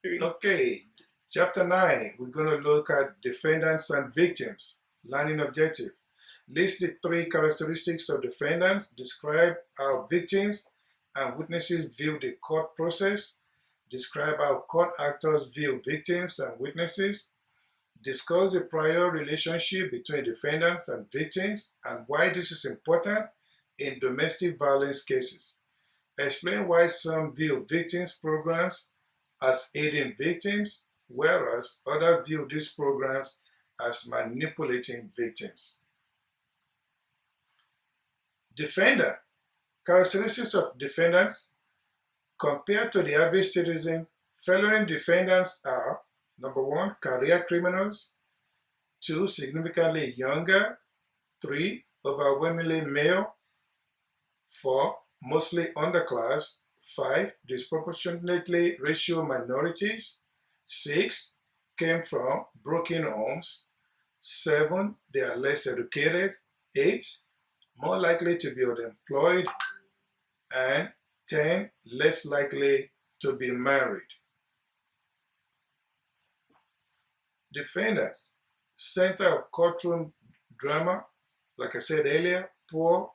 Okay, chapter 9, we're going to look at defendants and victims. Learning objective. List the three characteristics of defendants. Describe how victims and witnesses view the court process. Describe how court actors view victims and witnesses. Discuss the prior relationship between defendants and victims and why this is important in domestic violence cases. Explain why some view victims programs as aiding victims, whereas others view these programs as manipulating victims. Defendant. Characteristics of defendants. Compared to the average citizen, felony defendants are: number 1, career criminals; 2, significantly younger; 3, overwhelmingly male; 4, mostly underclass; 5, disproportionately racial minorities; 6, came from broken homes; 7, they are less educated; 8, more likely to be unemployed; and 10, less likely to be married. Defendants. Center of courtroom drama, like I said earlier: poor,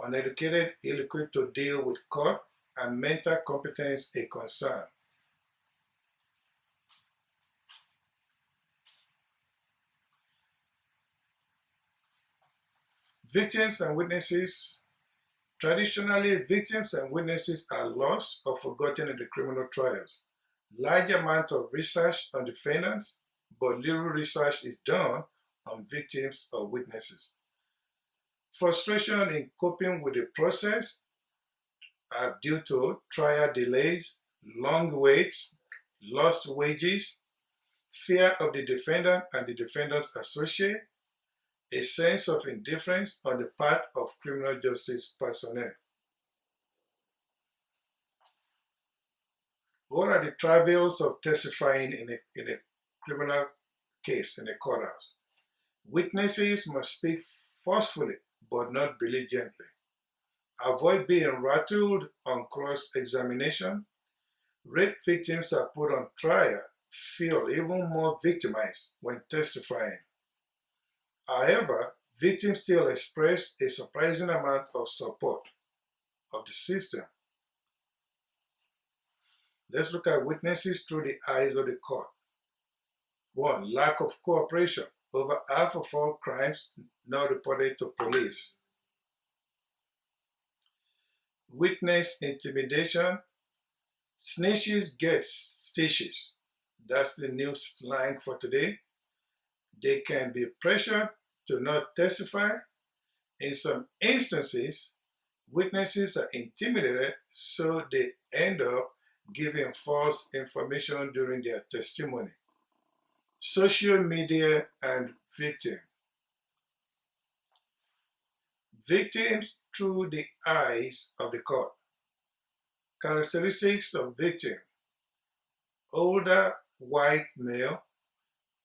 uneducated, ill-equipped to deal with court, and mental competence a concern. Victims and witnesses. Traditionally, victims and witnesses are lost or forgotten in the criminal trials. Large amount of research on defendants, but little research is done on victims or witnesses. Frustration in coping with the process are due to trial delays, long waits, lost wages, fear of the defendant and the defendant's associate, a sense of indifference on the part of criminal justice personnel. What are the travails of testifying in a criminal case in a courthouse? Witnesses must speak forcefully but not belligerently. Avoid being rattled on cross-examination. Rape victims are put on trial, feel even more victimized when testifying. However, victims still express a surprising amount of support of the system. Let's look at witnesses through the eyes of the court. 1, lack of cooperation. Over half of all crimes not reported to police. Witness intimidation. Snitches get stitches. That's the new slang for today. They can be pressured to not testify. In some instances, witnesses are intimidated, so they end up giving false information during their testimony. Social media and victim. Victims through the eyes of the court. Characteristics of victim: older white male.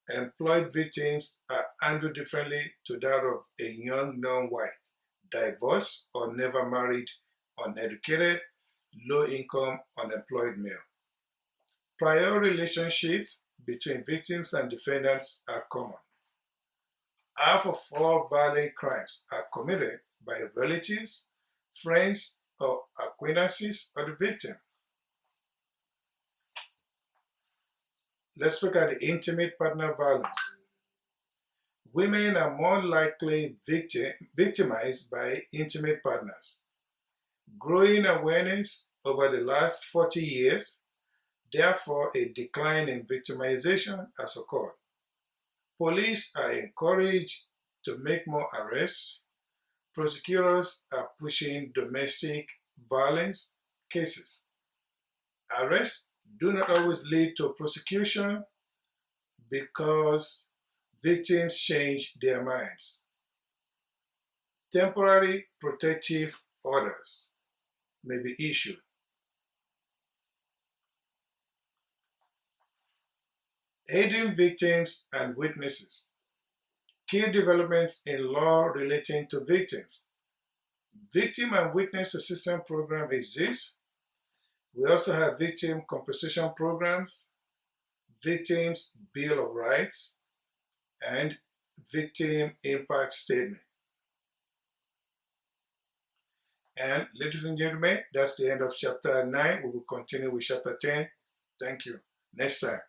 Employed victims are handled differently to that of a young non-white, divorced or never married, uneducated, low-income, unemployed male. Prior relationships between victims and defendants are common. Half of all violent crimes are committed by relatives, friends, or acquaintances of the victim. Let's look at the intimate partner violence. Women are more likely victimized by intimate partners. Growing awareness over the last 40 years, therefore a decline in victimization has occurred. Police are encouraged to make more arrests. Prosecutors are pushing domestic violence cases. Arrests do not always lead to prosecution because victims change their minds. Temporary protective orders may be issued. Aiding victims and witnesses. Key developments in law relating to victims. Victim and Witness Assistance Program exists. We also have victim compensation programs. Victims' Bill of Rights, and Victim Impact Statement. And ladies and gentlemen, that's the end of chapter 9. We will continue with chapter 10. Thank you. Next time.